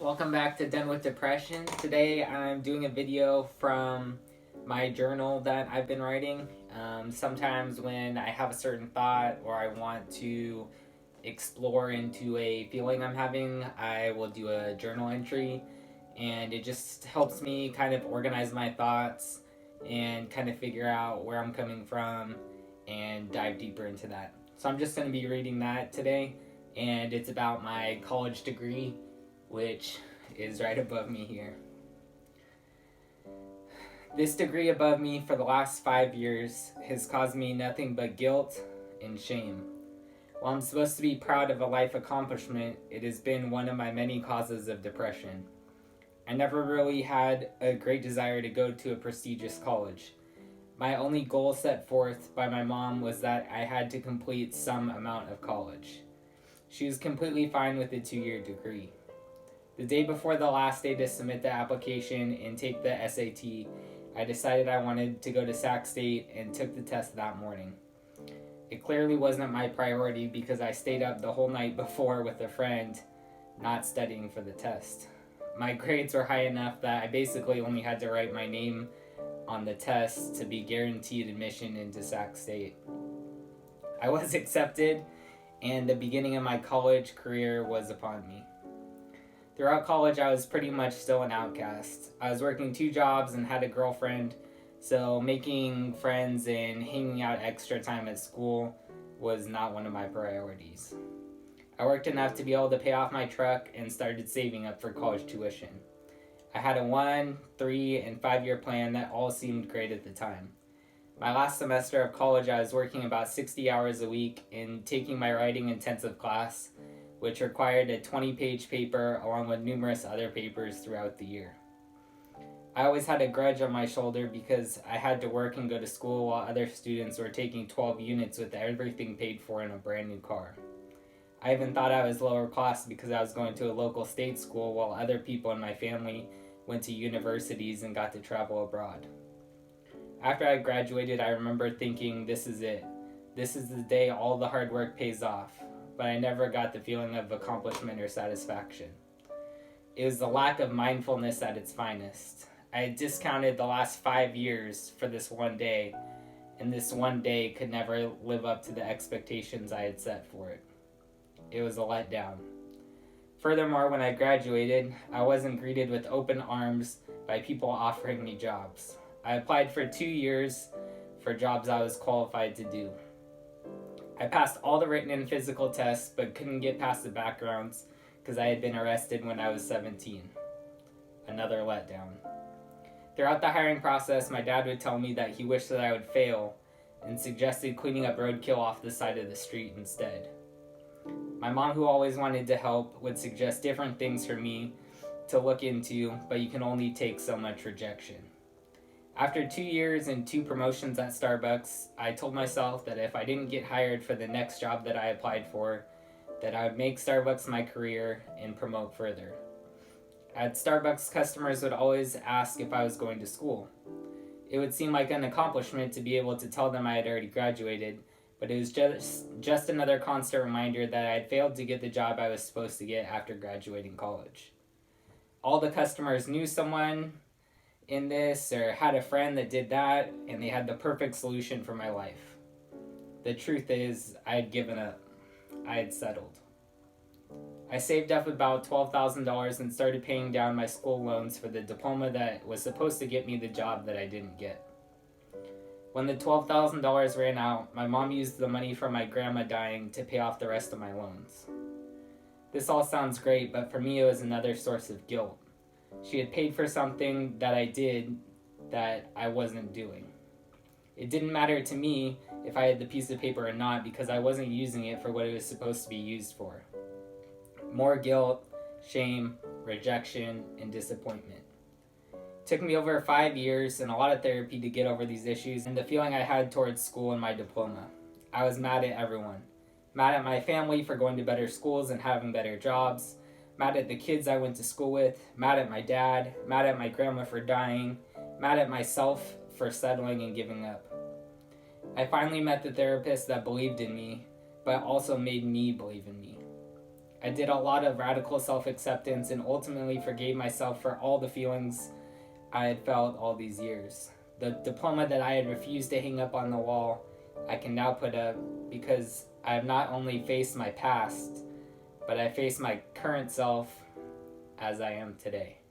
Welcome back to Done with Depression. Today I'm doing a video from my journal that I've been writing. Sometimes when I have a certain thought or I want to explore into a feeling I'm having, I will do a journal entry, and it just helps me kind of organize my thoughts and kind of figure out where I'm coming from and dive deeper into that. So I'm just going to be reading that today, and it's about my college degree, which is right above me here. This degree above me for the last 5 years has caused me nothing but guilt and shame. While I'm supposed to be proud of a life accomplishment, it has been one of my many causes of depression. I never really had a great desire to go to a prestigious college. My only goal set forth by my mom was that I had to complete some amount of college. She was completely fine with a 2-year degree. The day before the last day to submit the application and take the SAT, I decided I wanted to go to Sac State and took the test that morning. It clearly wasn't my priority because I stayed up the whole night before with a friend, not studying for the test. My grades were high enough that I basically only had to write my name on the test to be guaranteed admission into Sac State. I was accepted, and the beginning of my college career was upon me. Throughout college, I was pretty much still an outcast. I was working 2 jobs and had a girlfriend, so making friends and hanging out extra time at school was not one of my priorities. I worked enough to be able to pay off my truck and started saving up for college tuition. I had a 1, 3, and 5-year plan that all seemed great at the time. My last semester of college, I was working about 60 hours a week and taking my writing intensive class, which required a 20-page paper along with numerous other papers throughout the year. I always had a grudge on my shoulder because I had to work and go to school while other students were taking 12 units with everything paid for in a brand new car. I even thought I was lower class because I was going to a local state school while other people in my family went to universities and got to travel abroad. After I graduated, I remember thinking, this is it. This is the day all the hard work pays off. But I never got the feeling of accomplishment or satisfaction. It was the lack of mindfulness at its finest. I had discounted the last 5 years for this one day, and this one day could never live up to the expectations I had set for it. It was a letdown. Furthermore, when I graduated, I wasn't greeted with open arms by people offering me jobs. I applied for 2 years for jobs I was qualified to do. I passed all the written and physical tests, but couldn't get past the backgrounds because I had been arrested when I was 17. Another letdown. Throughout the hiring process, my dad would tell me that he wished that I would fail and suggested cleaning up roadkill off the side of the street instead. My mom, who always wanted to help, would suggest different things for me to look into, but you can only take so much rejection. After 2 years and 2 promotions at Starbucks, I told myself that if I didn't get hired for the next job that I applied for, that I would make Starbucks my career and promote further. At Starbucks, customers would always ask if I was going to school. It would seem like an accomplishment to be able to tell them I had already graduated, but it was just another constant reminder that I had failed to get the job I was supposed to get after graduating college. All the customers knew someone in this or had a friend that did that, and they had the perfect solution for my life. The truth is, I had given up. I had settled. I saved up about $12,000 and started paying down my school loans for the diploma that was supposed to get me the job that I didn't get. When the $12,000 ran out, my mom used the money from my grandma dying to pay off the rest of my loans. This all sounds great, but for me it was another source of guilt. She had paid for something that I did that I wasn't doing. It didn't matter to me if I had the piece of paper or not because I wasn't using it for what it was supposed to be used for. More guilt, shame, rejection, and disappointment. It took me over 5 years and a lot of therapy to get over these issues and the feeling I had towards school and my diploma. I was mad at everyone. Mad at my family for going to better schools and having better jobs. Mad at the kids I went to school with, mad at my dad, mad at my grandma for dying, mad at myself for settling and giving up. I finally met the therapist that believed in me, but also made me believe in me. I did a lot of radical self-acceptance and ultimately forgave myself for all the feelings I had felt all these years. The diploma that I had refused to hang up on the wall, I can now put up because I have not only faced my past, but I face my current self as I am today.